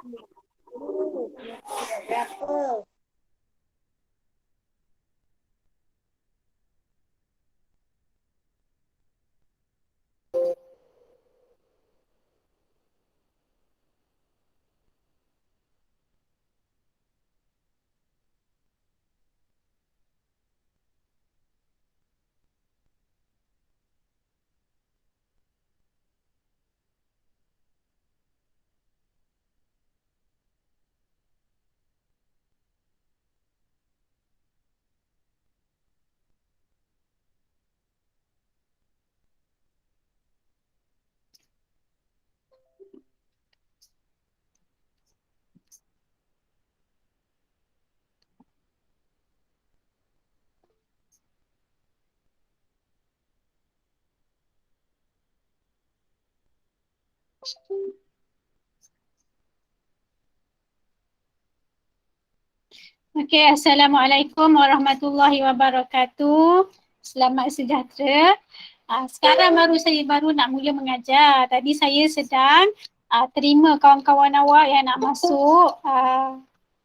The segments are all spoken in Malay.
Berapa? Okey, Assalamualaikum warahmatullahi wabarakatuh. Selamat sejahtera. Sekarang baru nak mula mengajar. Tadi saya sedang terima kawan-kawan awak yang nak masuk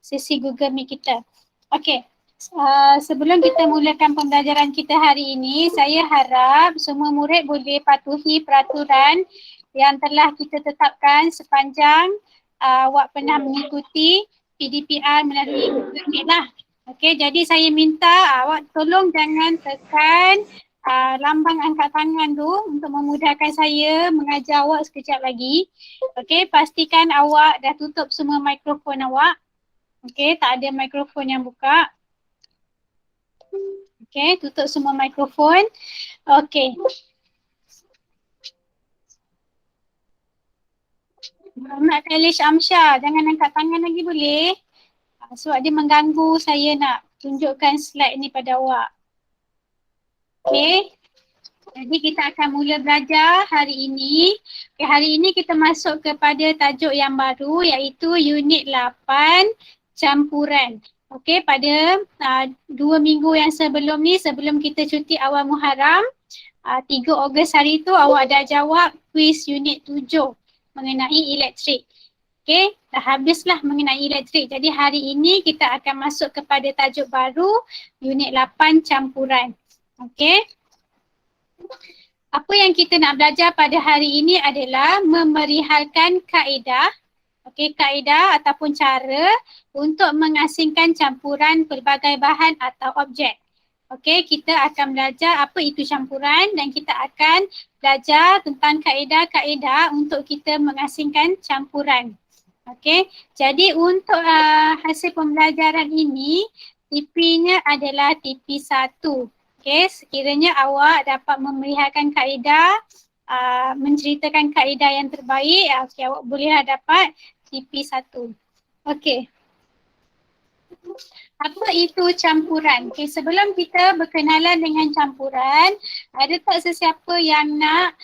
sesi Google Meet kita. Okey, sebelum kita mulakan pembelajaran kita hari ini, saya harap semua murid boleh patuhi peraturan yang telah kita tetapkan sepanjang awak pernah mengikuti PDPR melalui Google Meet lah. Okey, jadi saya minta awak tolong jangan tekan lambang angkat tangan tu untuk memudahkan saya mengajar awak sekejap lagi. Okey, pastikan awak dah tutup semua mikrofon awak. Okey, tak ada mikrofon yang buka. Okey, tutup semua mikrofon. Okey. Muhammad Khalish Amsyah, jangan angkat tangan lagi boleh? Sebab dia mengganggu saya nak tunjukkan slide ni pada awak. Okey. Jadi kita akan mula belajar hari ini. Okay, hari ini kita masuk kepada tajuk yang baru iaitu unit 8 campuran. Okey, pada 2 minggu yang sebelum ni, sebelum kita cuti awal Muharram, 3 Ogos hari tu awak dah jawab kuis unit 7 mengenai elektrik. Okey, dah habislah mengenai elektrik. Jadi hari ini kita akan masuk kepada tajuk baru unit 8 campuran. Okey. Apa yang kita nak belajar pada hari ini adalah memerihalkan kaedah, okey, kaedah ataupun cara untuk mengasingkan campuran pelbagai bahan atau objek. Okey, kita akan belajar apa itu campuran dan kita akan belajar tentang kaedah-kaedah untuk kita mengasingkan campuran. Okey, jadi untuk hasil pembelajaran ini, TP-nya adalah TP1. Okey, sekiranya awak dapat memerihalkan kaedah, menceritakan kaedah yang terbaik, okay, awak bolehlah dapat TP1. Okey. Apa itu campuran? Okay, sebelum kita berkenalan dengan campuran, ada tak sesiapa yang nak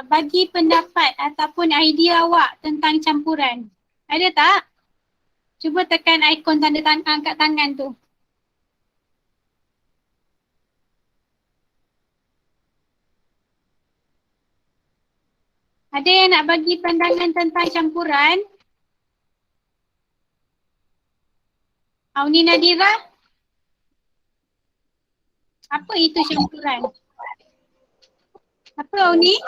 bagi pendapat ataupun idea awak tentang campuran? Ada tak? Cuba tekan ikon tanda tangan angkat tangan tu. Ada yang nak bagi pandangan tentang campuran? Auni Nadira? Apa itu campuran? Apa Auni?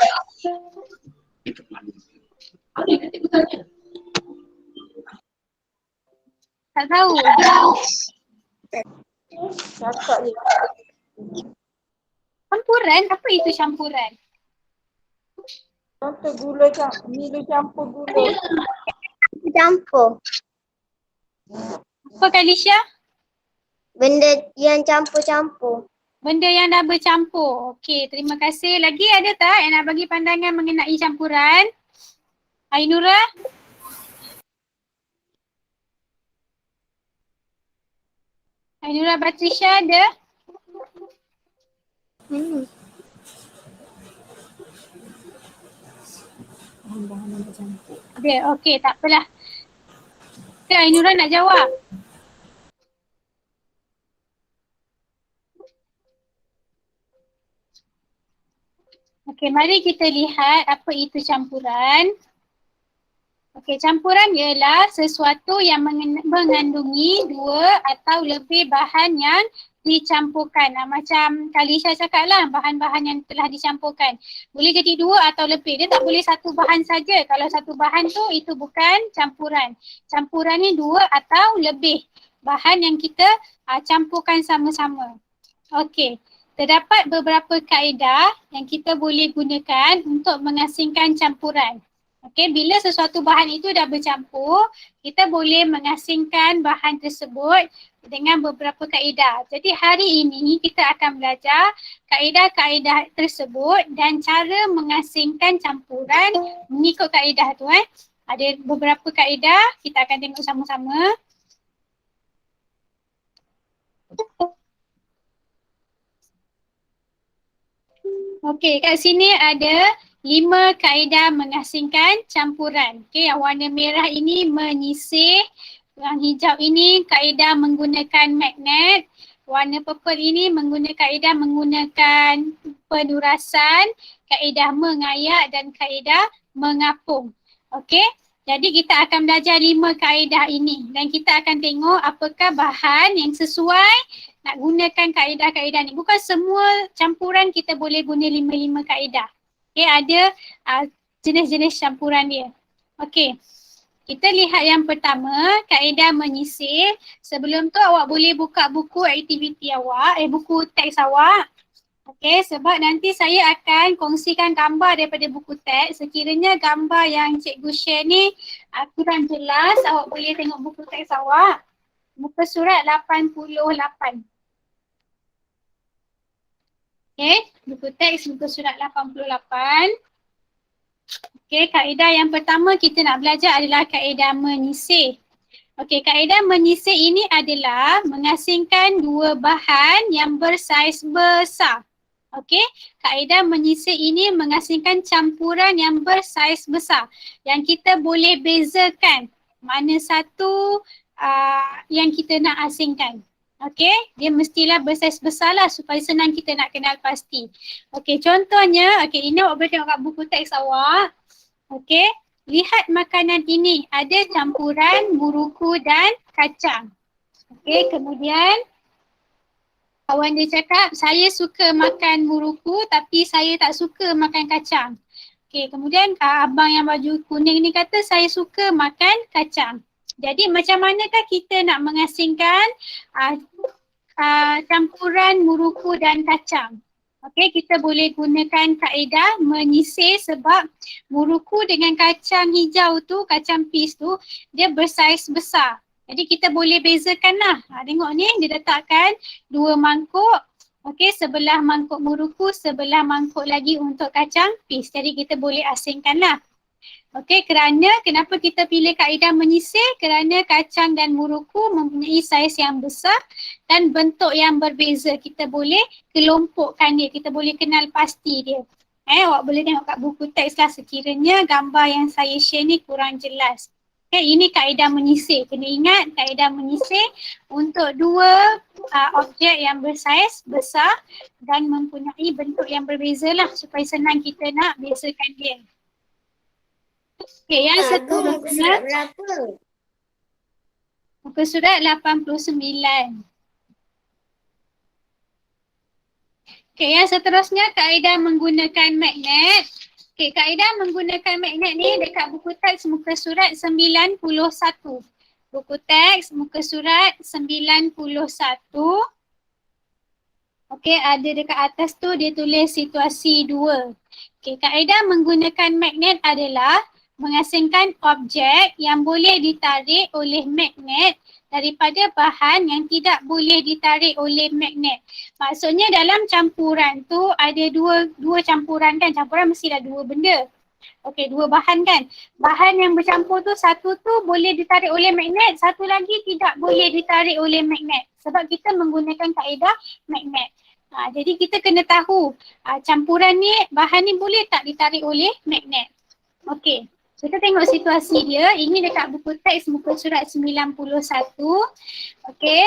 Tak tahu. Campuran? Apa itu campuran? Contoh gula Milo campur gula. Campur. Apa Kalisha? Benda yang campur-campur. Benda yang dah bercampur. Okey, terima kasih. Lagi ada tak yang nak bagi pandangan mengenai campuran? Ainura? Ainura Batrisha ada? Bahan-bahan bercampur. Ada, okey, tak apalah. Ke Ainura nak jawab? Okey, mari kita lihat apa itu campuran. Okey, campuran ialah sesuatu yang mengandungi dua atau lebih bahan yang dicampurkan. Macam Kalisha cakap lah, bahan-bahan yang telah dicampurkan. Boleh jadi dua atau lebih. Dia tak boleh satu bahan saja. Kalau satu bahan tu, itu bukan campuran. Campuran ni dua atau lebih bahan yang kita campurkan sama-sama. Okey. Terdapat beberapa kaedah yang kita boleh gunakan untuk mengasingkan campuran. Okey, bila sesuatu bahan itu dah bercampur, kita boleh mengasingkan bahan tersebut dengan beberapa kaedah. Jadi hari ini kita akan belajar kaedah-kaedah tersebut dan cara mengasingkan campuran mengikut kaedah tu. Ada beberapa kaedah, kita akan tengok sama-sama. Okey, kat sini ada 5 kaedah mengasingkan campuran. Okey, yang warna merah ini menyisih, yang hijau ini kaedah menggunakan magnet, warna purple ini kaedah menggunakan penurasan, kaedah mengayak dan kaedah mengapung. Okey, jadi kita akan belajar 5 kaedah ini dan kita akan tengok apakah bahan yang sesuai nak gunakan kaedah-kaedah ni. Bukan semua campuran kita boleh guna 5 kaedah. Okay, ada jenis-jenis campuran dia. Okay, kita lihat yang pertama, kaedah menyisir. Sebelum tu awak boleh buka buku aktiviti awak, buku teks awak. Okay, sebab nanti saya akan kongsikan gambar daripada buku teks. Sekiranya gambar yang cikgu share ni kurang jelas, awak boleh tengok buku teks awak. Muka surat 88. Okay, buku teks muka surat 88. Okay, kaedah yang pertama kita nak belajar adalah kaedah menyisir. Okay, kaedah menyisir ini adalah mengasingkan dua bahan yang bersaiz besar. Okay, kaedah menyisir ini mengasingkan campuran yang bersaiz besar. Yang kita boleh bezakan mana satu yang kita nak asingkan. Okey, dia mestilah bersaiz besar lah supaya senang kita nak kenal pasti. Okey, contohnya, ini awak boleh tengok kat buku teks awak. Okey, lihat makanan ini. Ada campuran muruku dan kacang. Okey, kemudian kawan dia cakap, saya suka makan muruku tapi saya tak suka makan kacang. Okey, kemudian abang yang baju kuning ni kata, saya suka makan kacang. Jadi macam manakah kita nak mengasingkan campuran muruku dan kacang? Okey, kita boleh gunakan kaedah menyisir sebab muruku dengan kacang hijau tu, kacang peas tu, dia bersaiz besar. Jadi kita boleh bezakan lah. Tengok ni, dia letakkan 2 mangkuk. Okey, sebelah mangkuk muruku, sebelah mangkuk lagi untuk kacang peas. Jadi kita boleh asingkan lah. Okey, kenapa kita pilih kaedah menyisir? Kerana kacang dan muruku mempunyai saiz yang besar dan bentuk yang berbeza. Kita boleh kelompokkan dia, kita boleh kenal pasti dia. Awak boleh tengok kat buku teks lah sekiranya gambar yang saya share ni kurang jelas. Okay, ini kaedah menyisir. Kena ingat kaedah menyisir untuk dua objek yang bersaiz besar dan mempunyai bentuk yang berbeza lah supaya senang kita nak bezakan dia. Okay, yang seterusnya muka surat 89. Okay, yang seterusnya kaedah menggunakan magnet. Okay, kaedah menggunakan magnet ni dekat buku teks muka surat 91. Buku teks muka surat 91. Okay, ada dekat atas tu dia tulis situasi 2. Okay, kaedah menggunakan magnet adalah mengasingkan objek yang boleh ditarik oleh magnet daripada bahan yang tidak boleh ditarik oleh magnet. Maksudnya dalam campuran tu ada dua campuran kan. Campuran mesti ada dua benda. Okey, dua bahan kan. Bahan yang bercampur tu satu tu boleh ditarik oleh magnet, satu lagi tidak boleh ditarik oleh magnet. Sebab kita menggunakan kaedah magnet. Jadi kita kena tahu campuran ni, bahan ni boleh tak ditarik oleh magnet. Okey. Kita tengok situasi dia. Ini dekat buku teks muka surat 91. Okey.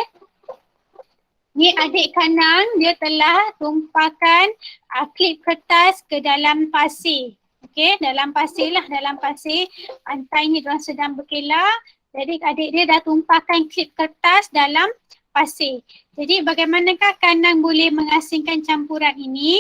Ni adik Kanang, dia telah tumpahkan klip kertas ke dalam pasir. Okey, dalam pasir lah, dalam pasir. Pantai ni diorang sedang berkelah. Jadi adik dia dah tumpahkan klip kertas dalam pasir. Jadi bagaimanakah Kanang boleh mengasingkan campuran ini?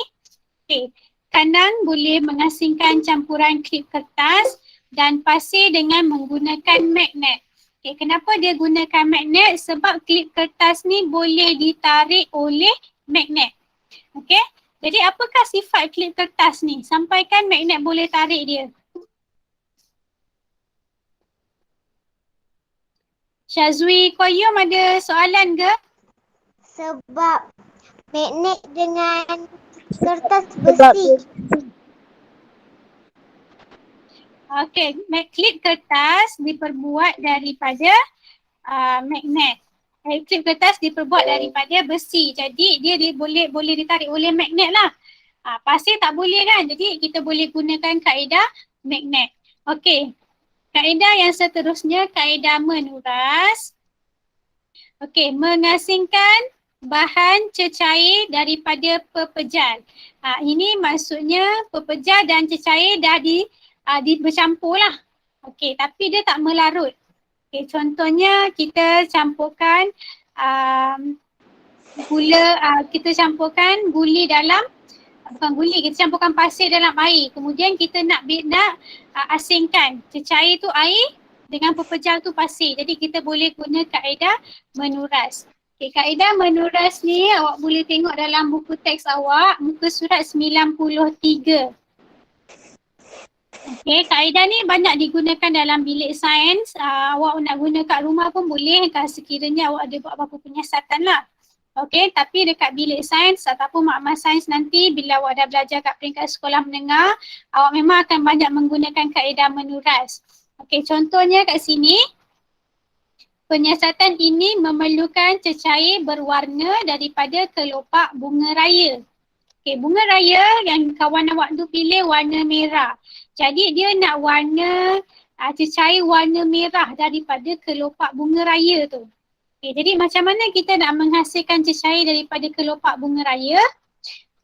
Okey, Kanang boleh mengasingkan campuran klip kertas dan pasir dengan menggunakan magnet. Okey, kenapa dia gunakan magnet? Sebab klip kertas ni boleh ditarik oleh magnet. Okey, jadi apakah sifat klip kertas ni? Sampaikan magnet boleh tarik dia. Syazwi Koyum ada soalan ke? Sebab magnet dengan kertas besi. Okey, klip kertas diperbuat daripada magnet. Klip kertas diperbuat daripada besi. Jadi dia boleh ditarik oleh magnet lah. Pasir tak boleh kan? Jadi kita boleh gunakan kaedah magnet. Okey. Kaedah yang seterusnya, kaedah menuras. Okey, mengasingkan bahan cecair daripada pepejal. Ini maksudnya pepejal dan cecair dah bercampur lah. Okey, tapi dia tak melarut. Okey, contohnya kita campurkan kita campurkan guli dalam, bukan guli, kita campurkan pasir dalam air. Kemudian kita nak asingkan cecair tu air dengan pepejal tu pasir. Jadi kita boleh guna kaedah menuras. Okay, kaedah menuras ni awak boleh tengok dalam buku teks awak, muka surat 93. Okay, kaedah ni banyak digunakan dalam bilik sains. Awak nak guna kat rumah pun boleh kalau sekiranya awak ada buat apa-apa penyiasatan lah. Okey, tapi dekat bilik sains ataupun makmal sains nanti bila awak dah belajar kat peringkat sekolah menengah, awak memang akan banyak menggunakan kaedah menuras. Okey, contohnya kat sini, penyiasatan ini memerlukan cecair berwarna daripada kelopak bunga raya. Okey, bunga raya yang kawan awak tu pilih warna merah. Jadi dia nak warna cecair warna merah daripada kelopak bunga raya tu. Okay, jadi macam mana kita nak menghasilkan cecair daripada kelopak bunga raya?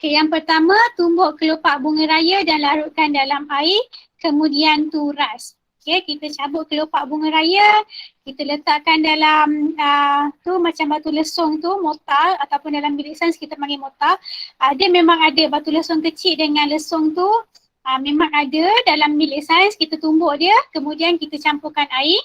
Okay, yang pertama, tumbuk kelopak bunga raya dan larutkan dalam air, kemudian turas. Okay, kita cabut kelopak bunga raya, kita letakkan dalam macam batu lesung tu, mortar ataupun dalam bilik sains kita panggil mortar. Dia memang ada batu lesung kecil dengan lesung tu, memang ada dalam bilik sains, kita tumbuk dia, kemudian kita campurkan air.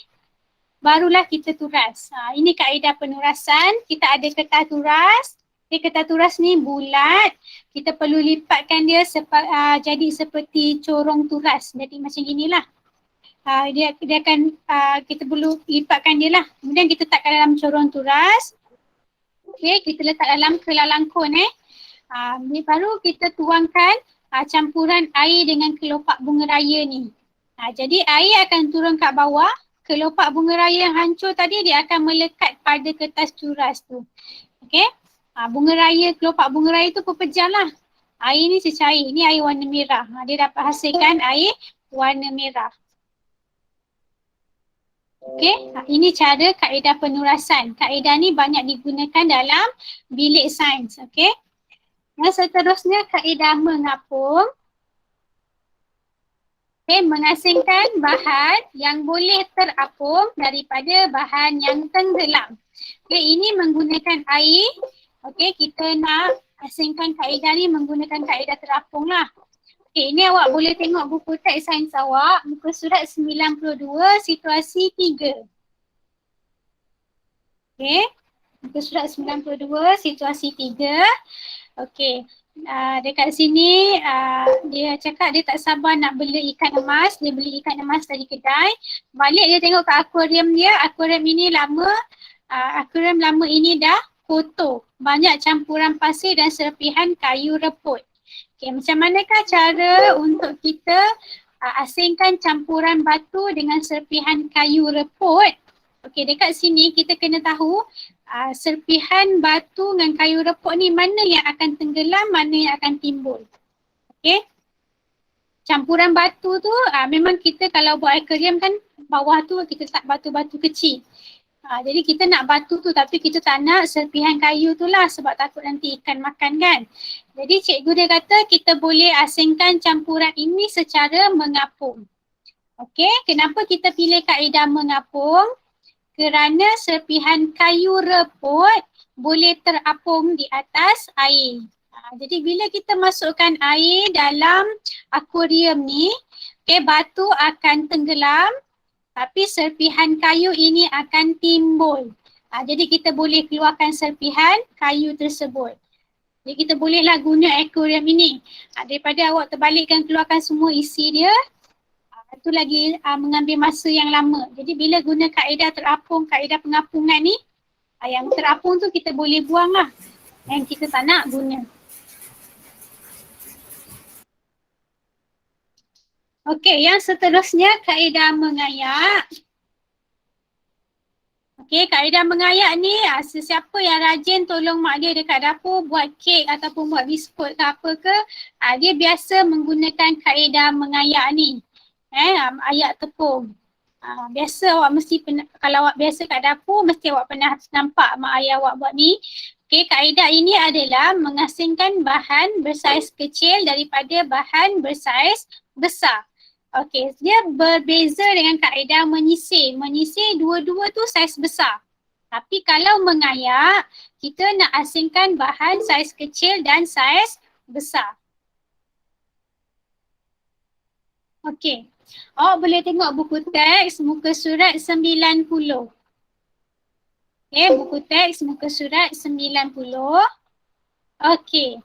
Barulah kita turas. Ini kaedah penurasan. Kita ada kertas turas. Kertas turas ni bulat. Kita perlu lipatkan dia jadi seperti corong turas. Jadi macam inilah. Dia akan, kita perlu lipatkan dia lah. Kemudian kita letakkan dalam corong turas. Okay, kita letak dalam kelalangkun baru kita tuangkan campuran air dengan kelopak bunga raya ni. Jadi air akan turun kat bawah. Kelopak bunga raya yang hancur tadi dia akan melekat pada kertas turas tu. Okey. Kelopak bunga raya tu pepejal lah. Air ni cecair. Ni air warna merah. Dia dapat hasilkan air warna merah. Okey. Ini cara kaedah penurasan. Kaedah ni banyak digunakan dalam bilik sains. Okey. Yang seterusnya kaedah mengapung. Okay, mengasingkan bahan yang boleh terapung daripada bahan yang tenggelam. Okay, ini menggunakan air. Okay, kita nak asingkan kaedah ni menggunakan kaedah terapung lah. Okay, ini awak boleh tengok buku teks sains awak, muka surat 92, situasi 3. Okay, muka surat 92, situasi 3. Okay. Dekat sini dia cakap dia tak sabar nak beli ikan emas. Dia beli ikan emas dari kedai. Balik dia tengok ke akuarium dia. Akuarium lama ini dah kotor. Banyak campuran pasir dan serpihan kayu reput. Okay, macam manakah cara untuk kita asingkan campuran batu dengan serpihan kayu reput? Okay, dekat sini kita kena tahu serpihan batu dengan kayu reput ni mana yang akan tenggelam, mana yang akan timbul. Okay. Campuran batu tu memang kita kalau buat akuarium kan bawah tu kita letak batu-batu kecil. Jadi kita nak batu tu tapi kita tak nak serpihan kayu tu lah sebab takut nanti ikan makan kan. Jadi cikgu dia kata kita boleh asingkan campuran ini secara mengapung. Okey, kenapa kita pilih kaedah mengapung? Kerana serpihan kayu reput boleh terapung di atas air. Jadi bila kita masukkan air dalam akuarium ni, batu akan tenggelam tapi serpihan kayu ini akan timbul. Jadi kita boleh keluarkan serpihan kayu tersebut. Jadi kita bolehlah guna akuarium ini. Daripada awak terbalikkan keluarkan semua isi dia, itu lagi mengambil masa yang lama. Jadi bila guna kaedah terapung, kaedah pengapungan ni, yang terapung tu kita boleh buang lah. Yang kita tak nak guna. Okey, yang seterusnya kaedah mengayak. Okey, kaedah mengayak ni sesiapa yang rajin tolong mak dia dekat dapur buat kek ataupun buat biskut ke apa ke, dia biasa menggunakan kaedah mengayak ni. Ayak tepung. Biasa awak mesti kalau awak biasa kat dapur mesti awak pernah nampak mak ayah awak buat ni. Okey, kaedah ini adalah mengasingkan bahan bersaiz kecil daripada bahan bersaiz besar. Okey, dia berbeza dengan kaedah menyisir. Menyisir dua-dua tu saiz besar. Tapi kalau mengayak, kita nak asingkan bahan saiz kecil dan saiz besar. Okey, awak boleh tengok buku teks muka surat 90. Okey, buku teks muka surat 90. Okey.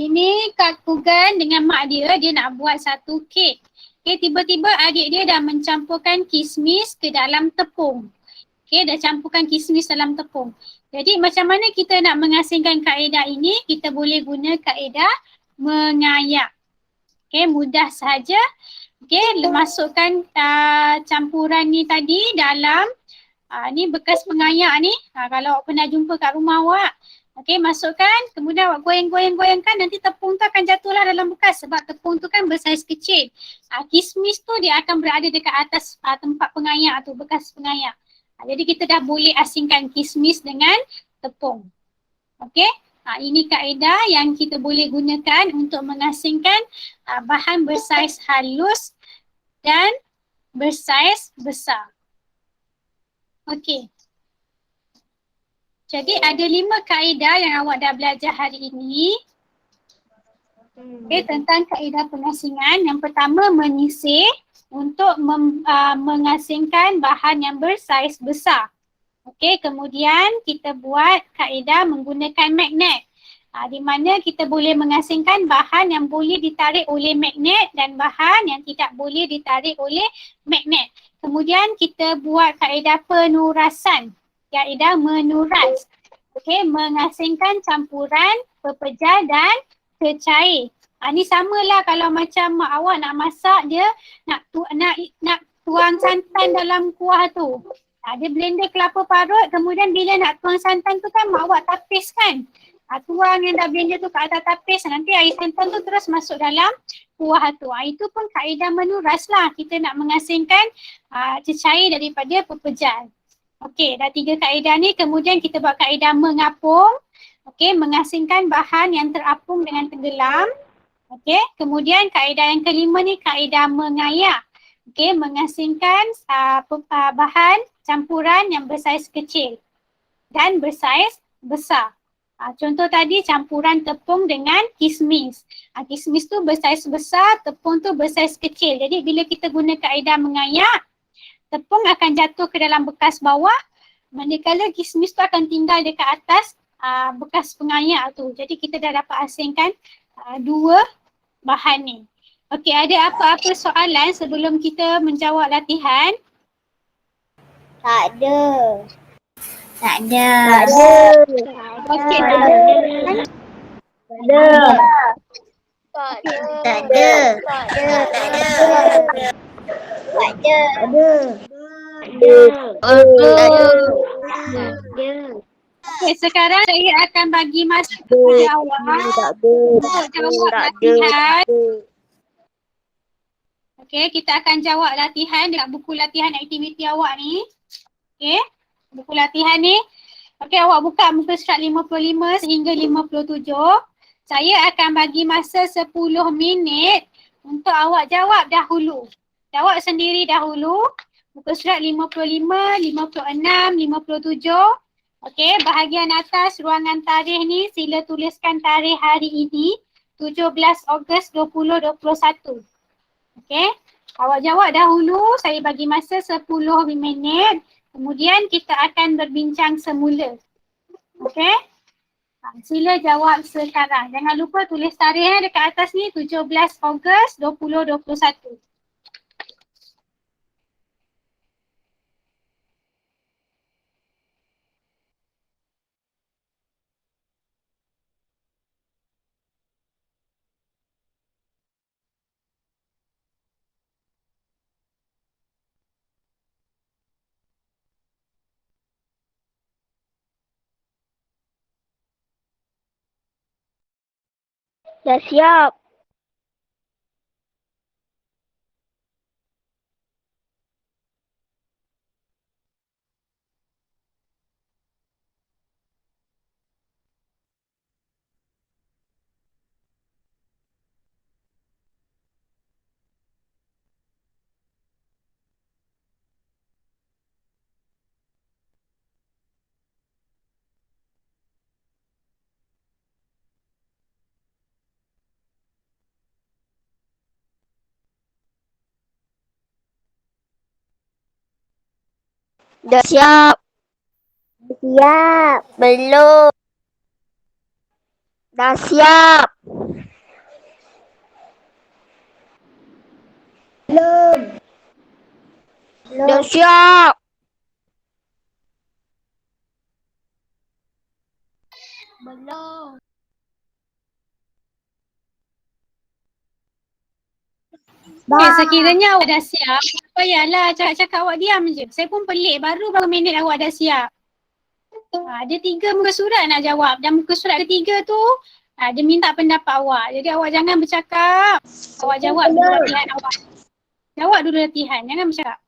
Ini Kak Kugan dengan mak dia nak buat satu kek. Okay, tiba-tiba adik dia dah mencampurkan kismis ke dalam tepung. Okay, dah campurkan kismis dalam tepung. Jadi macam mana kita nak mengasingkan kaedah ini? Kita boleh guna kaedah mengayak. Okay, mudah sahaja. Okay, masukkan campuran ni tadi dalam, ni bekas mengayak ni. Kalau awak pernah jumpa kat rumah awak, okey, masukkan, kemudian awak goyang-goyang-goyangkan, nanti tepung tu akan jatuhlah dalam bekas sebab tepung tu kan bersaiz kecil. Kismis tu dia akan berada dekat atas tempat pengayak tu, bekas pengayak. Jadi kita dah boleh asingkan kismis dengan tepung. Okey, ini kaedah yang kita boleh gunakan untuk mengasingkan bahan bersaiz halus dan bersaiz besar. Okey. Jadi ada 5 kaedah yang awak dah belajar hari ini. Okay, tentang kaedah pengasingan. Yang pertama menyisir untuk mengasingkan bahan yang bersaiz besar. Okay, kemudian kita buat kaedah menggunakan magnet. Di mana kita boleh mengasingkan bahan yang boleh ditarik oleh magnet dan bahan yang tidak boleh ditarik oleh magnet. Kemudian kita buat kaedah penurasan. Kaedah menuras. Okey, mengasingkan campuran pepejal dan cecair. Ni samalah kalau macam mak awak nak masak, dia nak tuang santan dalam kuah tu. Dia blender kelapa parut, kemudian bila nak tuang santan tu kan mak awak tapis kan. Tuang yang dah blender tu ke atas tapis, nanti air santan tu terus masuk dalam kuah tu. Itu pun kaedah menuras lah. Kita nak mengasingkan cecair daripada pepejal. Okey, dah 3 kaedah ni. Kemudian kita buat kaedah mengapung. Okey, mengasingkan bahan yang terapung dengan tenggelam. Okey, kemudian kaedah yang kelima ni kaedah mengayak. Okey, mengasingkan bahan campuran yang bersaiz kecil dan bersaiz besar. Contoh tadi campuran tepung dengan kismis. Kismis tu bersaiz besar, tepung tu bersaiz kecil. Jadi bila kita guna kaedah mengayak, tepung akan jatuh ke dalam bekas bawah, manakala kismis tu akan tinggal dekat atas bekas pengayak tu. Jadi kita dah dapat asingkan 2 bahan ni. Okey, ada apa-apa soalan sebelum kita menjawab latihan? Tak ada. Tak ada. Tak ada. Okey. Tak ada. Tak ada. Tak ada. Tak ada. Tak ada. Okey, sekarang saya akan bagi masa kepada awak untuk jawab latihan. Okey, kita akan jawab latihan dekat buku latihan aktiviti awak ni. Okey, buku latihan ni Okey, awak buka muka surat 55 sehingga 57. Saya akan bagi masa 10 minit untuk awak jawab dahulu. Jawab sendiri dahulu. Muka surat 55, 56, 57. Okey, bahagian atas ruangan tarikh ni sila tuliskan tarikh hari ini 17 Ogos 2021. Okey, awak jawab dahulu. Saya bagi masa 10 minit. Kemudian kita akan berbincang semula. Okey? Sila jawab sekarang. Jangan lupa tulis tarikh dekat atas ni 17 Ogos 2021. Dah siap. Dah siap. Siap. Belum. Dah siap. Belum. Dah siap. Belum. Okay, sekiranya awak dah siap, tak payahlah cakap-cakap awak diam je. Saya pun pelik baru berapa minit awak dah siap. Ada 3 muka surat nak jawab dan muka surat ketiga tu dia minta pendapat awak. Jadi awak jangan bercakap. Awak jawab dulu latihan awak. Jawab dulu latihan, jangan bercakap.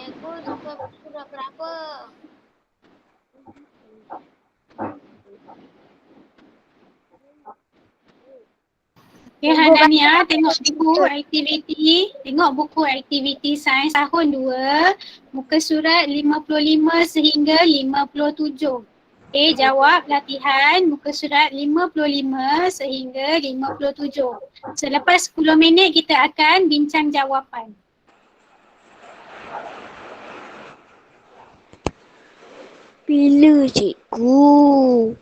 Cikgu sudah berapa? Okay, Hanania, tengok buku aktiviti. Tengok buku aktiviti sains tahun 2, muka surat 55 sehingga 57. Okay, jawab latihan muka surat 55 sehingga 57. Selepas 10 minit kita akan bincang jawapan. Bila cikgu?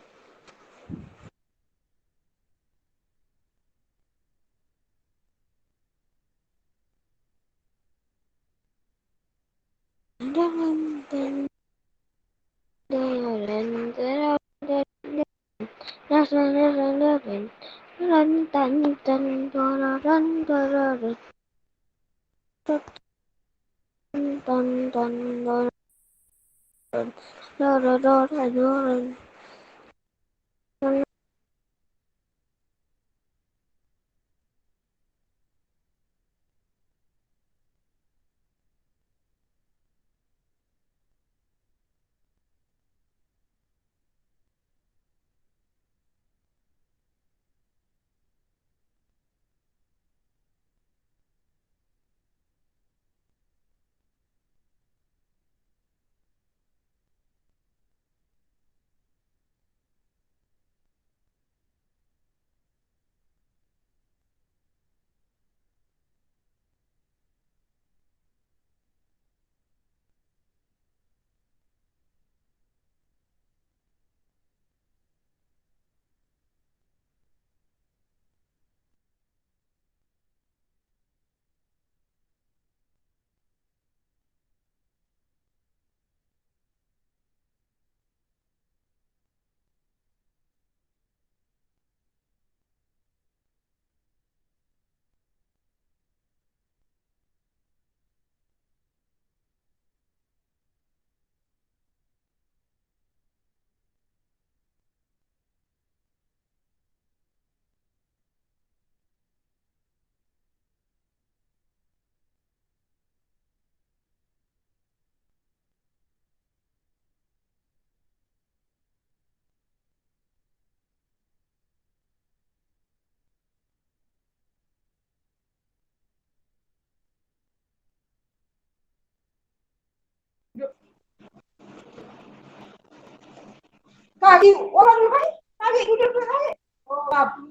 Kaki orang dulu kan? Kaki duduk dulu kan? Oh, babi.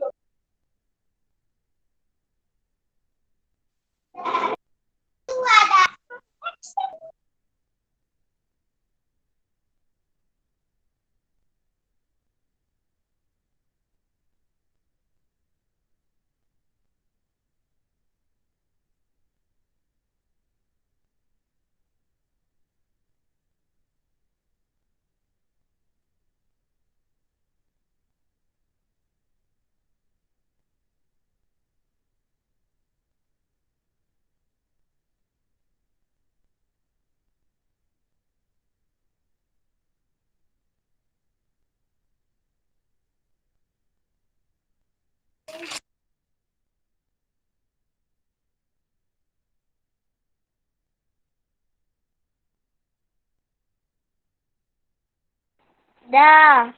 Dah.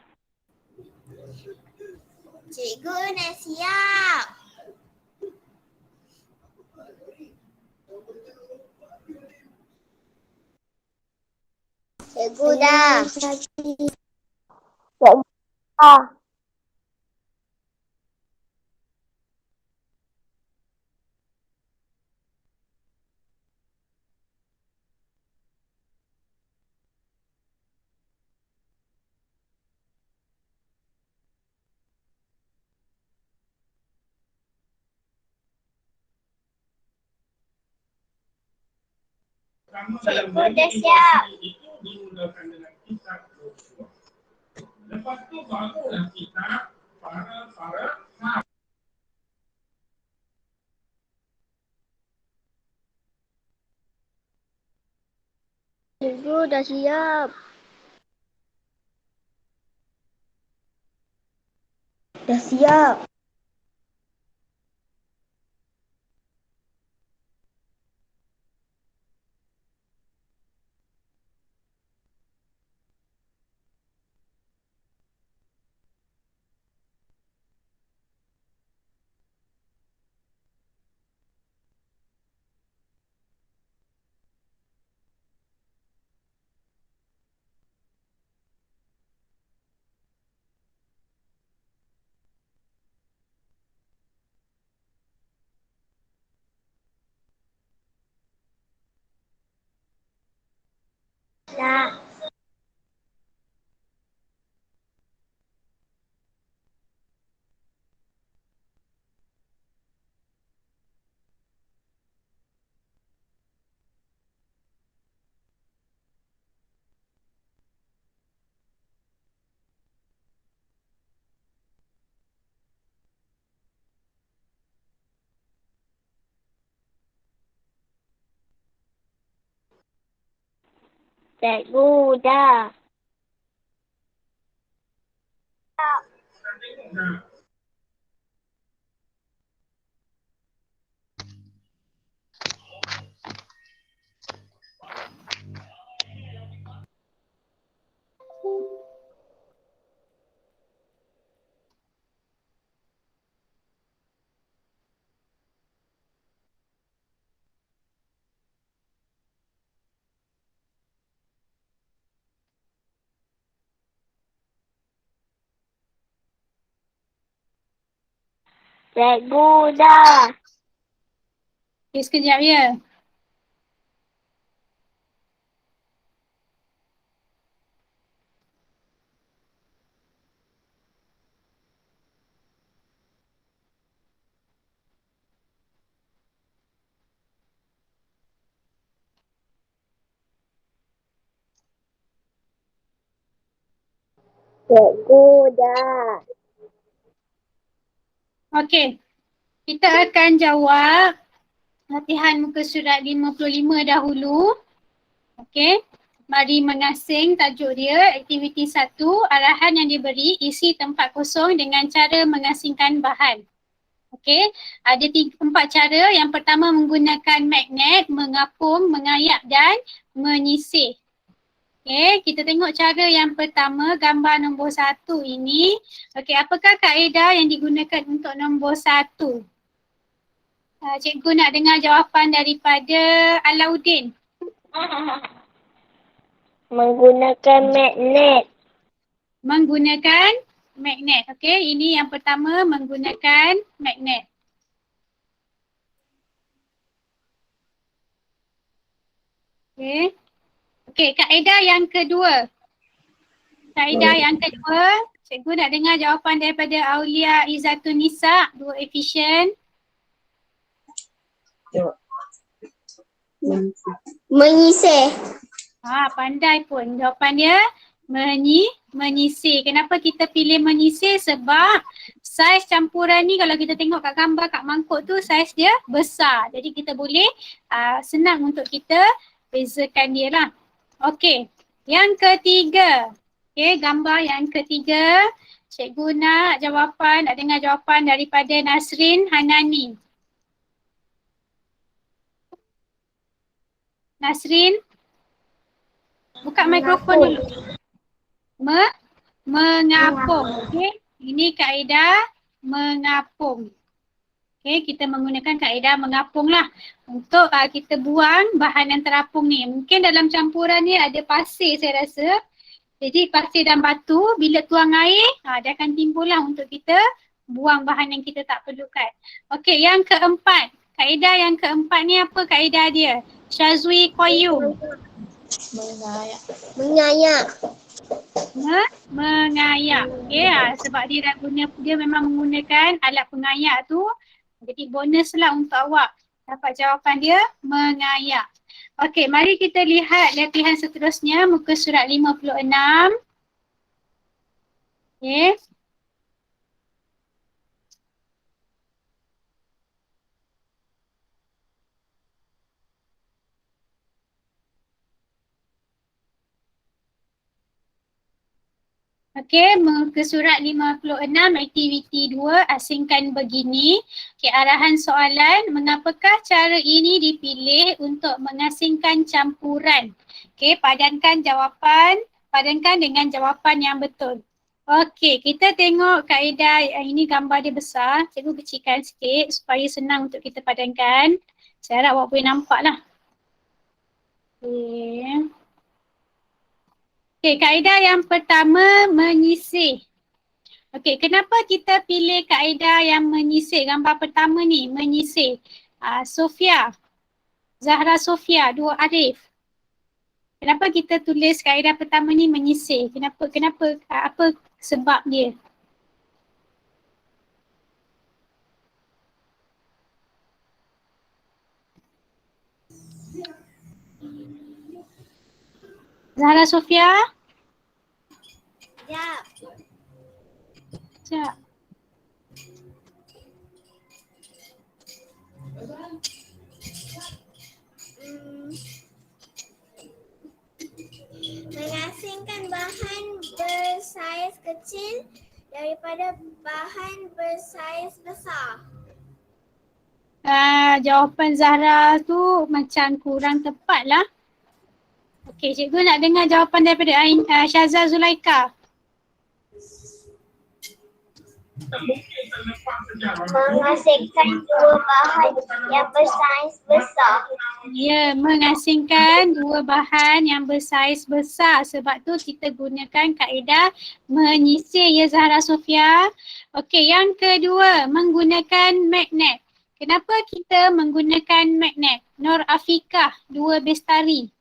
Cikgu dah siap. Cikgu dah. Cikgu dah siap. Cikgu dah siap. Dah siap. Dah. Cikgu, dah. Cikgu, dah. Okay, sekejap ya. Cikgu, dah. Okey. Kita akan jawab latihan muka surat 55 dahulu. Okey. Mari mengasing tajuk dia, aktiviti 1, arahan yang diberi, isi tempat kosong dengan cara mengasingkan bahan. Okey, ada 4 cara. Yang pertama menggunakan magnet, mengapung, mengayap dan menyisir. Okey, kita tengok cara yang pertama, gambar nombor 1 ini. Okey, apakah kaedah yang digunakan untuk nombor 1? Cikgu nak dengar jawapan daripada Alauddin. Menggunakan magnet. Menggunakan magnet. Okey, ini yang pertama, menggunakan magnet. Okey. Okey, kaedah yang kedua. Kaedah yang kedua, cikgu nak dengar jawapan daripada Aulia Izzatun Nisa, 2 efisien. Menyisir. Pandai pun jawapan dia. Menyisir. Kenapa kita pilih menyisir? Sebab saiz campuran ni kalau kita tengok kat gambar kat mangkuk tu, saiz dia besar. Jadi kita boleh senang untuk kita bezakan dia lah. Okey, yang ketiga. Okey, gambar yang ketiga. Cikgu nak dengar jawapan daripada Nasrin Hanani. Nasrin, buka mikrofon dulu. Mengapung. Okey, ini kaedah mengapung. Okey, kita menggunakan kaedah mengapung lah untuk kita buang bahan yang terapung ni. Mungkin dalam campuran ni ada pasir saya rasa. Jadi pasir dan batu, bila tuang air, dia akan timbul lah untuk kita buang bahan yang kita tak perlukan. Okey, yang keempat. Kaedah yang keempat ni apa kaedah dia? Syazwi Qayyum. Mengayak. Mengayak. Okey, sebab dia memang menggunakan alat pengayak tu. Jadi bonus lah untuk awak dapat jawapan dia mengayak. Okey, mari kita lihat latihan seterusnya, muka surat 56. Okey. Okey, muka surat 56, aktiviti 2, asingkan begini. Okey, arahan soalan, mengapakah cara ini dipilih untuk mengasingkan campuran? Okey, padankan dengan jawapan yang betul. Okey, kita tengok kaedah, ini gambar dia besar. Cikgu kecilkan sikit supaya senang untuk kita padankan. Saya harap awak boleh nampak lah. Okey. Okey, kaedah yang pertama, menyisir. Okey, kenapa kita pilih kaedah yang menyisir? Gambar pertama ni, menyisir. Sofia, Zahra Sofia, 2 Arif. Kenapa kita tulis kaedah pertama ni menyisir? Apa sebab dia? Zahra Sofia? Ya. Sekejap. kecil daripada bahan bersaiz besar. Jawapan Zahra tu macam kurang tepat lah. Okey, cikgu nak dengar jawapan daripada Syazah Zulaika. Mengasingkan dua bahan yang bersaiz besar. Ya, mengasingkan dua bahan yang bersaiz besar. Sebab tu kita gunakan kaedah menyisir ya Zahra Sofia. Okey, yang kedua menggunakan magnet. Kenapa kita menggunakan magnet? Nur Afikah, 2 Bestari.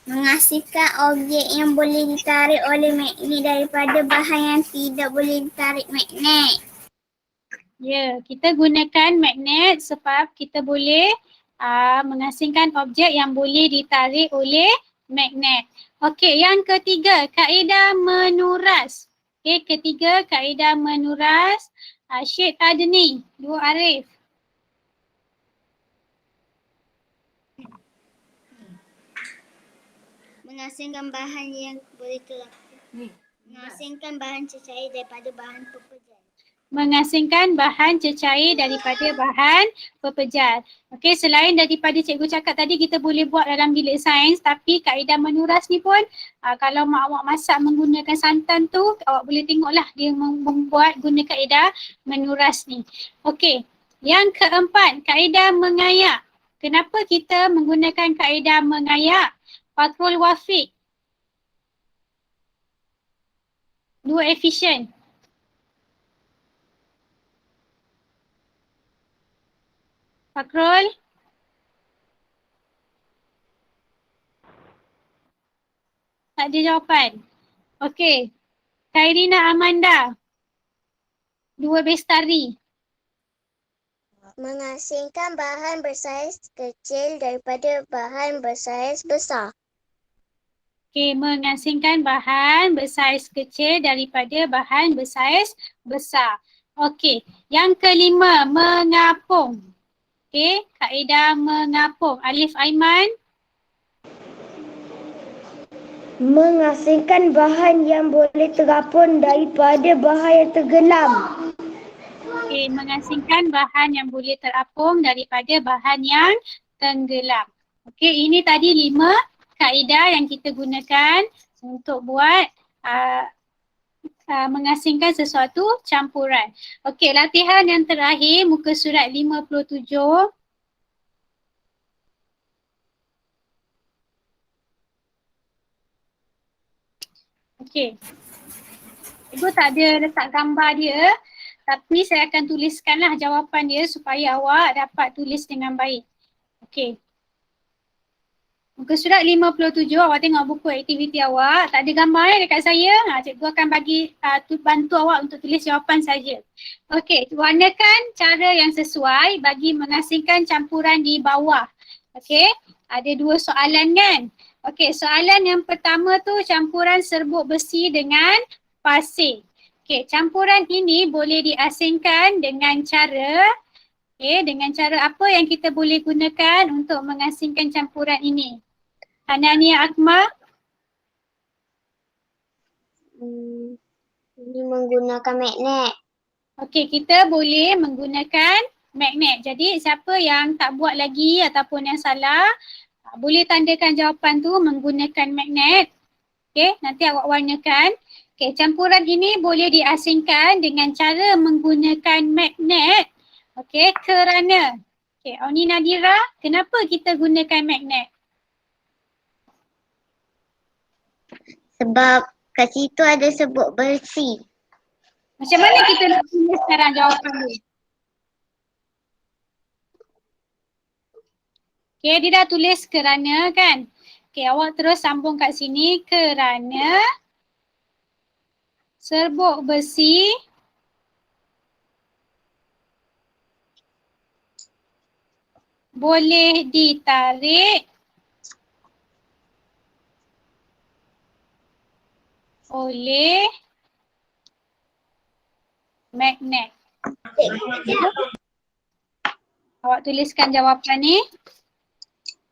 Mengasingkan objek yang boleh ditarik oleh magnet daripada bahan yang tidak boleh ditarik magnet. Ya, kita gunakan magnet sebab kita boleh mengasingkan objek yang boleh ditarik oleh magnet. Okey, yang ketiga, kaedah menuras. Okey, ketiga kaedah menuras. Syed Adni, 2 Arif. Mengasingkan bahan yang boleh terapkan. Mengasingkan bahan cecair daripada bahan pepejar. Mengasingkan bahan cecair daripada bahan pepejar. Okey, selain daripada cikgu cakap tadi kita boleh buat dalam bilik sains, tapi kaedah menuras ni pun kalau mak awak masak menggunakan santan tu, awak boleh tengoklah dia membuat guna kaedah menuras ni. Okey, yang keempat, kaedah mengayak. Kenapa kita menggunakan kaedah mengayak? Fakrul Wafiq, 2 efisien. Fakrul? Tak ada jawapan. Okey. Khairina Amanda, 2 Bestari. Mengasingkan bahan bersaiz kecil daripada bahan bersaiz besar. Okey, mengasingkan bahan bersaiz kecil daripada bahan bersaiz besar. Okey, yang kelima, mengapung. Okey, kaedah mengapung. Alif Aiman. Mengasingkan bahan yang boleh terapun daripada bahan yang tenggelam. Okey, mengasingkan bahan yang boleh terapung daripada bahan yang tenggelam. Okey, ini tadi 5 kaedah yang kita gunakan untuk buat mengasingkan sesuatu campuran. Okey, latihan yang terakhir muka surat 57. Okey. Ibu tak ada letak gambar dia, tapi saya akan tuliskanlah jawapan dia supaya awak dapat tulis dengan baik. Okey. Muka surat 57, awak tengok buku aktiviti awak. Tak ada gambar dekat saya. Cikgu akan bagi bantu awak untuk tulis jawapan saja. Okey, warnakan cara yang sesuai bagi mengasingkan campuran di bawah. Okey, ada 2 soalan kan? Okey, soalan yang pertama tu campuran serbuk besi dengan pasir. Okey, campuran ini boleh diasingkan dengan cara dengan cara apa yang kita boleh gunakan untuk mengasingkan campuran ini? Hanania Akmal. Ini menggunakan magnet. Okey, kita boleh menggunakan magnet. Jadi siapa yang tak buat lagi ataupun yang salah, boleh tandakan jawapan tu menggunakan magnet. Okey, nanti awak warnakan. Okey, campuran ini boleh diasingkan dengan cara menggunakan magnet. Okey, kerana. Okey, Auni Nadira, kenapa kita gunakan magnet? Sebab kat situ ada serbuk besi. Macam mana kita nak tulis sekarang jawapan dia? Okey, dia dah tulis kerana kan? Okey, awak terus sambung kat sini. Kerana serbuk besi boleh ditarik oleh magnet. Awak tuliskan jawapan ni.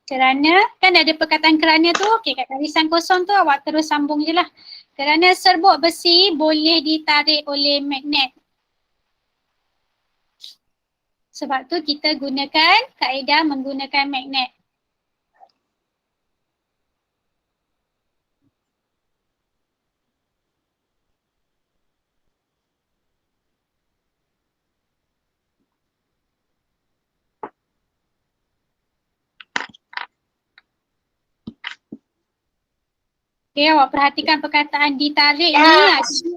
Kerana, kan ada perkataan kerana tu, okey kat garisan kosong tu awak terus sambung je lah. Kerana serbuk besi boleh ditarik oleh magnet. Sebab tu kita gunakan kaedah menggunakan magnet. Okay, awak perhatikan perkataan ditarik ni.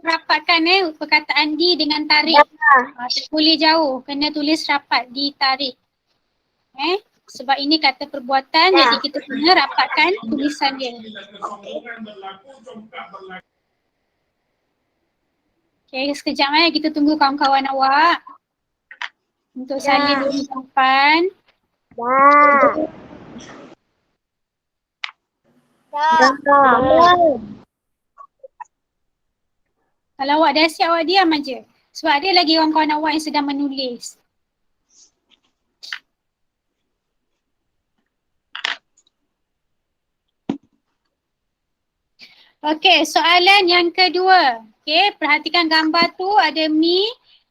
Rapatkan perkataan di dengan tarik. Boleh jauh. Kena tulis rapat, ditarik. Sebab ini kata perbuatan, jadi kita kena rapatkan tulisan dia. Okay, sekejap kita tunggu kawan-kawan awak. Untuk salin dulu jawapan. Kalau awak dah siap, awak diam aja. Sebab ada lagi kawan-kawan awak yang sedang menulis. Okey, soalan yang kedua. Okey, perhatikan gambar tu ada mi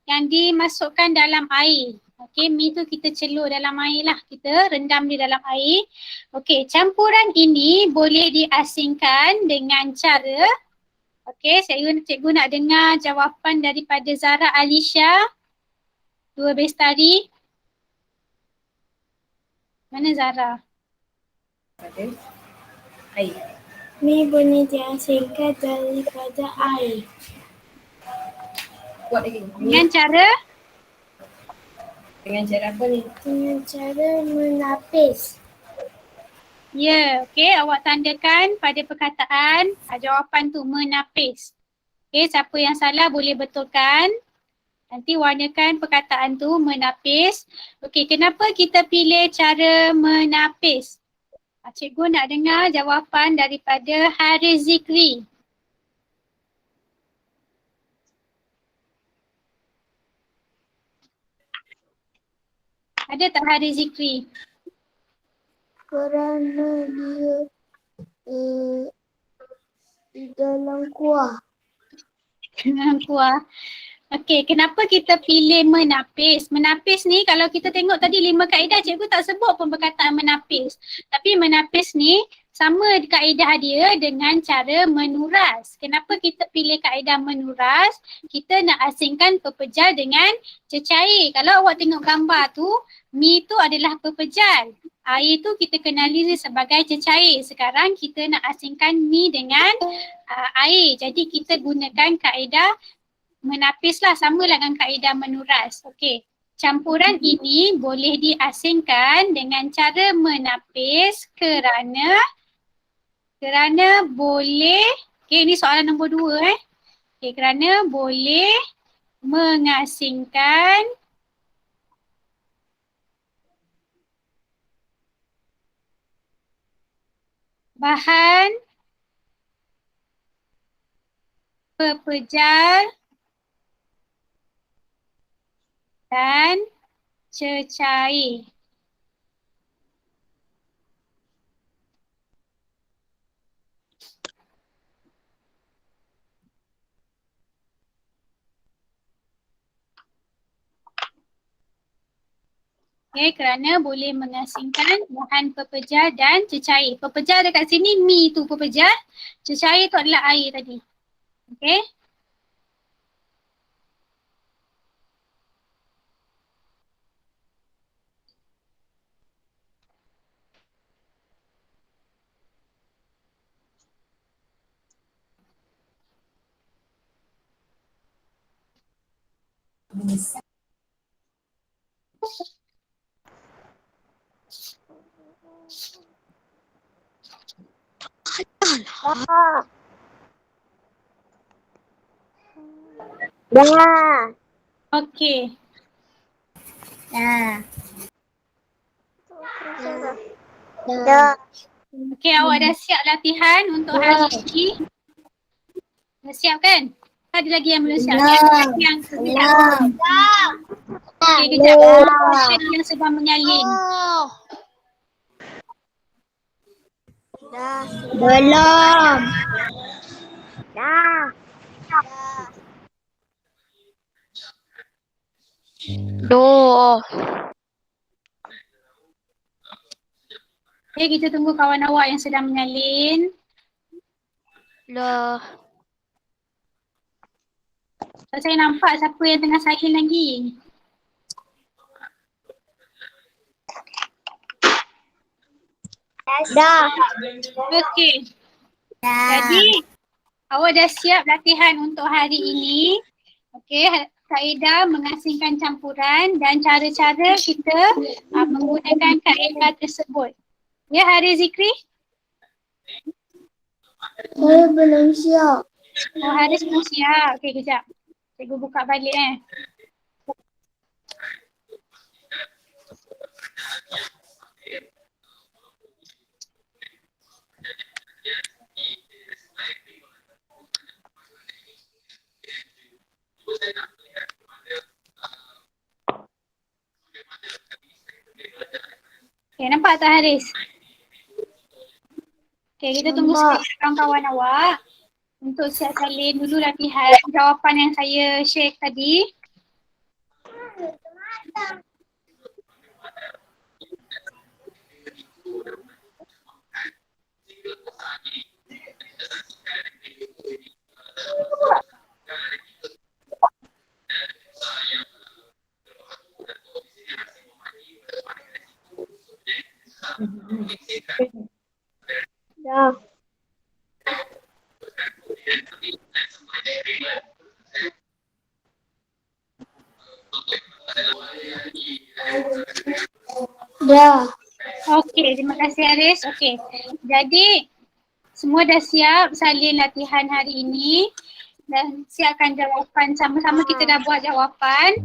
yang dimasukkan dalam air. Okey, mi tu kita celur dalam air lah. Kita rendam di dalam air. Okey, campuran ini boleh diasingkan dengan cara. Okey, cikgu nak dengar jawapan daripada Zara Alisha. 2 Bestari. Mana Zara? Ada air. Mi boleh diasingkan daripada air. Buat lagi. Dengan cara? Dengan cara apa ni? Dengan cara menapis. Ya, okey. Awak tandakan pada perkataan jawapan tu menapis. Okey, siapa yang salah boleh betulkan. Nanti warnakan perkataan tu menapis. Okey, kenapa kita pilih cara menapis? Cikgu nak dengar jawapan daripada Haris Zikri. Ada tak Haris Zikri? Kerana dia di dalam kuah. Dalam kuah. Okey, kenapa kita pilih menapis? Menapis ni kalau kita tengok tadi 5 kaedah, cikgu tak sebut pun perkataan menapis. Tapi menapis ni sama kaedah dia dengan cara menuras. Kenapa kita pilih kaedah menuras? Kita nak asingkan pepejal dengan cecair. Kalau awak tengok gambar tu, mi tu adalah pepejal. Air tu kita kenali sebagai cecair. Sekarang kita nak asingkan mi dengan air. Jadi kita gunakan kaedah menapis lah, sama dengan kaedah menuras. Okey, campuran ini boleh diasingkan dengan cara menapis kerana boleh, okey ini soalan nombor 2 okey, kerana boleh mengasingkan bahan pepejal dan cecair. Okay, kerana boleh mengasingkan bahan pepejal dan cecair. Pepejal dekat sini, mi tu pepejal. Cecair tu adalah air tadi. Okay. Okey. Okey, awak dah siap latihan untuk hari ini? Dah siap kan? Ada lagi yang belum siap? Okey, kejap. Yang sedang menyalin. Belum. Dah. Doh. Okay, kita tunggu kawan awak yang sedang menyalin. Dah. Saya nampak siapa yang tengah salin lagi. Dah. Okey. Jadi, awak dah siap latihan untuk hari ini. Okey, kaedah mengasingkan campuran dan cara-cara kita menggunakan kaedah tersebut. Ya, Haris Zikri? Saya belum siap. Oh, Haris belum siap. Okey, kejap. Cikgu buka balik Okay, nampak tak Haris? Okay, kita tunggu Nampak. sekejap kawan-kawan awak untuk siap salin dulu latihan jawapan yang saya share tadi. Dah. Dah. Okey, terima kasih Haris. Okey, jadi semua dah siap salin latihan hari ini dan siapkan jawapan. Sama-sama kita dah buat jawapan.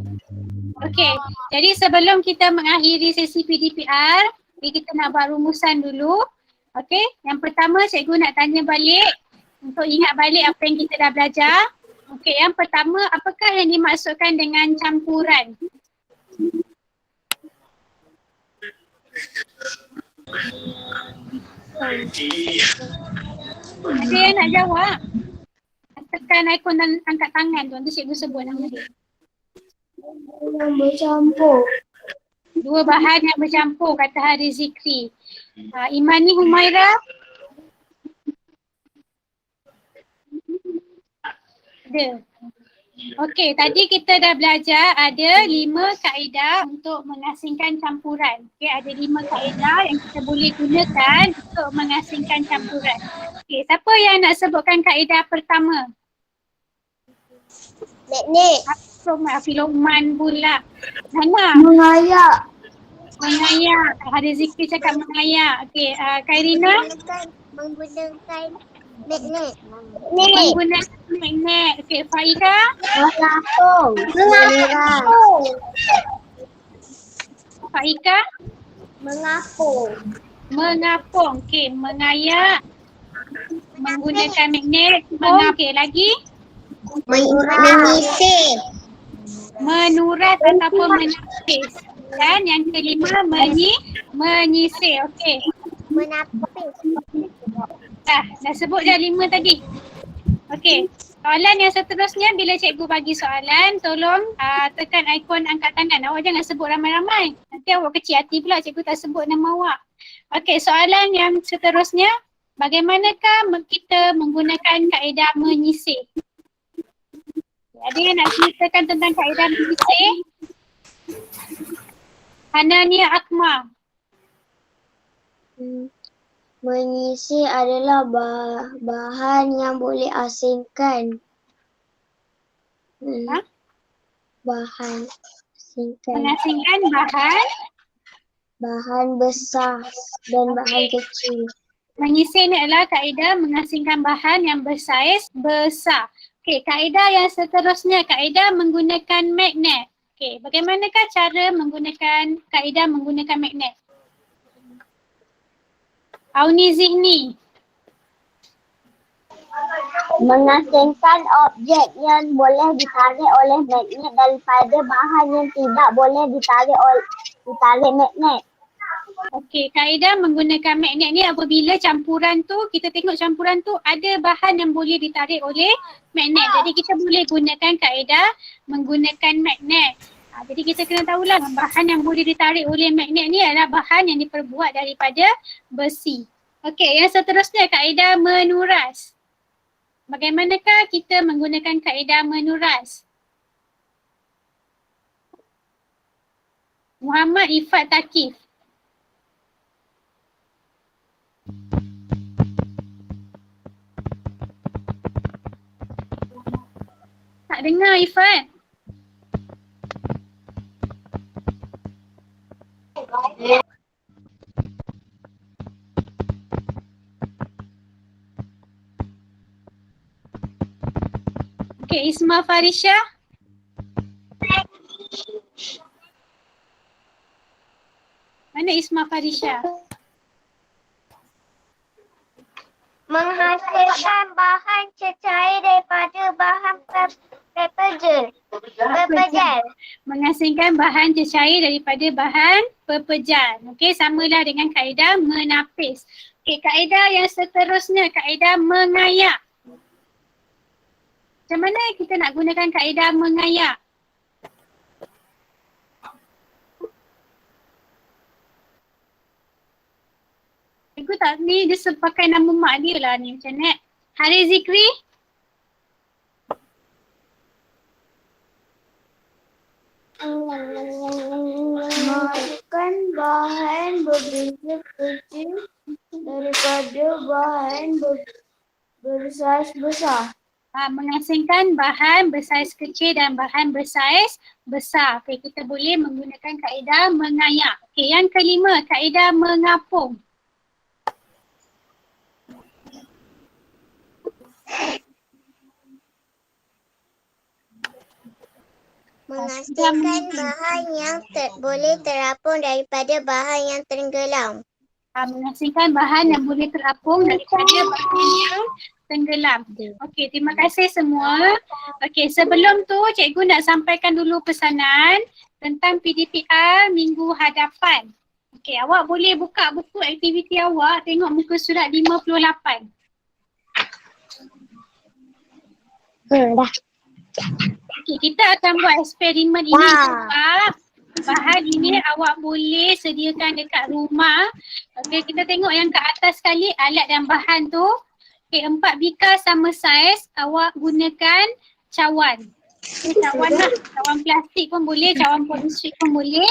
Okey, jadi sebelum kita mengakhiri sesi PDPR, kita nak buat rumusan dulu. Okey, yang pertama cikgu nak tanya balik untuk ingat balik apa yang kita dah belajar. Okey, yang pertama, apakah yang dimaksudkan dengan campuran? Ada yang nak jawab? Tekan ikon dan angkat tangan tu, nanti cikgu sebut nama dia. Yang bercampur. Dua bahan yang bercampur, kata Haris Zikri. Imani Humaira? Ada. Okey, tadi kita dah belajar ada 5 kaedah untuk mengasingkan campuran. Okey, ada 5 kaedah yang kita boleh gunakan untuk mengasingkan campuran. Okey, siapa yang nak sebutkan kaedah pertama? Nek. Filoman pula. Nana? Mengayak. Mengayak. Haris Zikri cakap mengayak. Okey, Kairina? Menggunakan magnet. Menggunakan magnet. Okey, Faika? Mengapung. Mengapung. Faika? Mengapung. Mengapung. Okey, mengayak. Menggunakan magnet. Okey, lagi? Menyisir. Menurat ataupun menapis. Dan yang kelima, menyisir. Okey. Menapis. Dah sebut dah 5 tadi. Okey. Soalan yang seterusnya, bila cikgu bagi soalan, tolong tekan ikon angkat tangan. Awak jangan sebut ramai-ramai. Nanti awak kecil hati pula cikgu tak sebut nama awak. Okey, soalan yang seterusnya, bagaimanakah kita menggunakan kaedah menyisir? Ada yang nak ceritakan tentang kaedah menyisir? Hanania Akmal. Menyisir adalah bahan yang boleh asingkan. Bahan asingkan. Mengasingkan Bahan besar dan bahan kecil. menyisir ni adalah kaedah mengasingkan bahan yang bersaiz besar. Okey, kaedah yang seterusnya, kaedah menggunakan magnet. Okey, bagaimanakah cara menggunakan kaedah menggunakan magnet? Auni Zihni. Mengasingkan objek yang boleh ditarik oleh magnet daripada bahan yang tidak boleh ditarik magnet. Okey, kaedah menggunakan magnet ni apabila campuran tu, kita tengok campuran tu ada bahan yang boleh ditarik oleh magnet. Jadi kita boleh gunakan kaedah menggunakan magnet. Jadi kita kena tahulah bahan yang boleh ditarik oleh magnet ni adalah bahan yang diperbuat daripada besi. Okey, yang seterusnya kaedah menuras. Bagaimanakah kita menggunakan kaedah menuras? Muhammad Ifat Takif. Tak dengar Ifat. Okey, Isma Farisha. Mana Isma Farisha? Menghasilkan bahan cecair daripada bahan pepejal. Menghasilkan bahan cecair daripada bahan pepejal. Okey, samalah dengan kaedah menapis. Okey, kaedah yang seterusnya, kaedah mengayak. Macam mana kita nak gunakan kaedah mengayak? Cikgu tak ni dia pakai nama mak dia lah ni macam ni. Haris Zikri. Menghasilkan bahan berbeza kecil daripada bahan bersaiz besar. Menghasilkan bahan bersaiz kecil dan bahan bersaiz besar. Okey, kita boleh menggunakan kaedah mengayak. Okey, yang kelima, kaedah mengapung. Menghasilkan bahan yang boleh terapung daripada bahan yang tenggelam. Menghasilkan bahan yang boleh terapung daripada bahan yang tenggelam. Okey, terima kasih semua. Okey, sebelum tu cikgu nak sampaikan dulu pesanan tentang PDPR minggu hadapan. Okey, awak boleh buka buku aktiviti awak, tengok muka surat 58. Dah. Okay, kita akan buat eksperimen ini juga. Bahan ini awak boleh sediakan dekat rumah. Okay, kita tengok yang ke atas sekali alat dan bahan tu. Okay, 4 bikar sama saiz, awak gunakan cawan. Okay, cawan lah, cawan plastik pun boleh, cawan polistik pun boleh.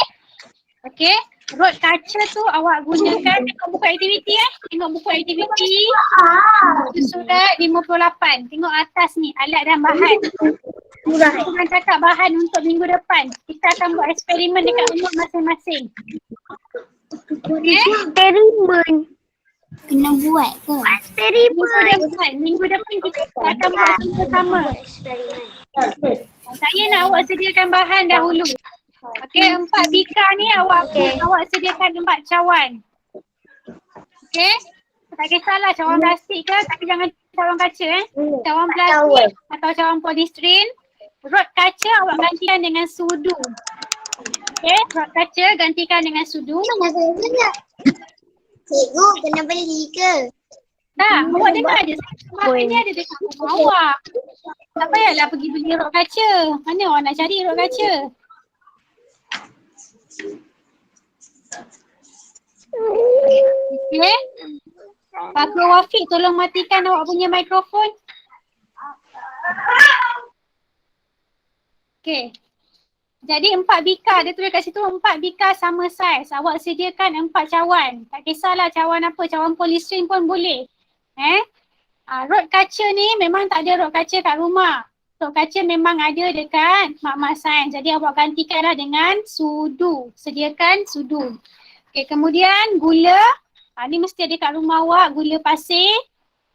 Okay, rod kaca tu awak gunakan, tengok buku aktiviti tengok buku aktiviti. Surat 58, tengok atas ni alat dan bahan. Jangan cakap bahan untuk minggu depan. Kita akan buat eksperimen dekat rumah masing-masing. Okay? Eksperimen. Kena buat ke? Minggu depan kita akan buat sama-sama. Saya nak awak sediakan bahan dahulu. Okey, 4 bikar ni awak sediakan 4 cawan. Okey? Tak kisahlah cawan plastik ke, tapi jangan cawan kaca Cawan plastik atau cawan polistiren. Rod kaca awak gantikan dengan sudu. Okey, rod kaca gantikan dengan sudu. Cikgu kena beli ke? Tak, awak dengar je. Ini ada dekat rumah awak. Tak payahlah pergi beli rod kaca. Mana awak nak cari rod kaca? Okay. Pak Wafiq tolong matikan awak punya mikrofon. Okay. Jadi 4 bikar, dia tulis kat situ 4 bikar sama saiz. Awak sediakan 4 cawan. Tak kisahlah cawan apa, cawan polistiren pun boleh. Rod kaca ni memang tak ada rod kaca kat rumah. Rod kaca memang ada dekat mak-mak sains. Jadi awak gantikanlah dengan sudu. Sediakan sudu. Okay, kemudian gula. Ni mesti ada kat rumah awak, gula pasir.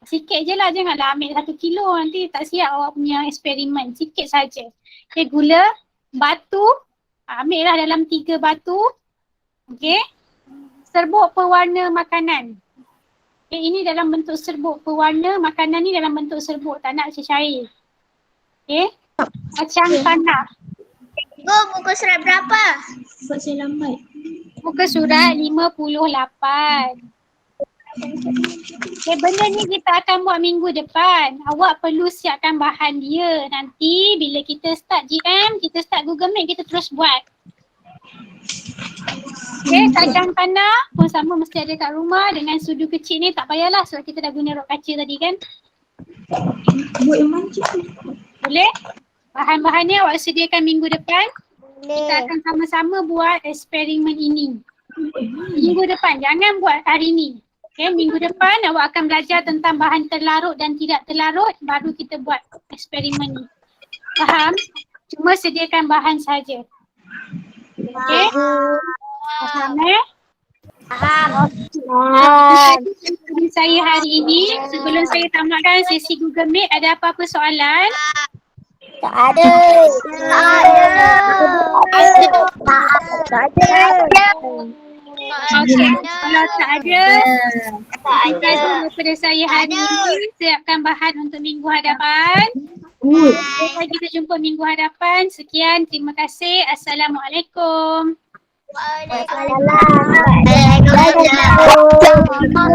Sikit je lah, janganlah ambil 1 kilo, nanti tak siap awak punya eksperimen. Sikit saja. Okay, gula, batu, ambil lah dalam 3 batu. Okay, serbuk pewarna makanan. Okay, ini dalam bentuk serbuk pewarna, makanan ni dalam bentuk serbuk, tak nak cecair. Okay, kacang tanah. Cikgu buku surat berapa? Buat saya lambat. Muka surat 58. Okay, benda ni kita akan buat minggu depan. Awak perlu siapkan bahan dia. Nanti bila kita start GM, kita start Google Meet, kita terus buat. Okay, kacang tanah pun sama mesti ada kat rumah. Dengan sudu kecil ni tak payahlah sebab kita dah guna rok kaca tadi kan. Boleh? Bahan-bahan ni awak sediakan minggu depan. Kita akan sama-sama buat eksperimen ini. Minggu depan, jangan buat hari ni. Okay, minggu depan awak akan belajar tentang bahan terlarut dan tidak terlarut, baru kita buat eksperimen ni. Faham? Cuma sediakan bahan saja. Okay? Faham Faham. Saya hari ini, sebelum saya tamatkan sesi Google Meet, ada apa-apa soalan? Tak ada. Okey, kalau tak ada, daripada saya hari ini, siapkan bahan untuk minggu hadapan. Kita jumpa minggu hadapan. Sekian, terima kasih. Assalamualaikum. Waalaikumsalam.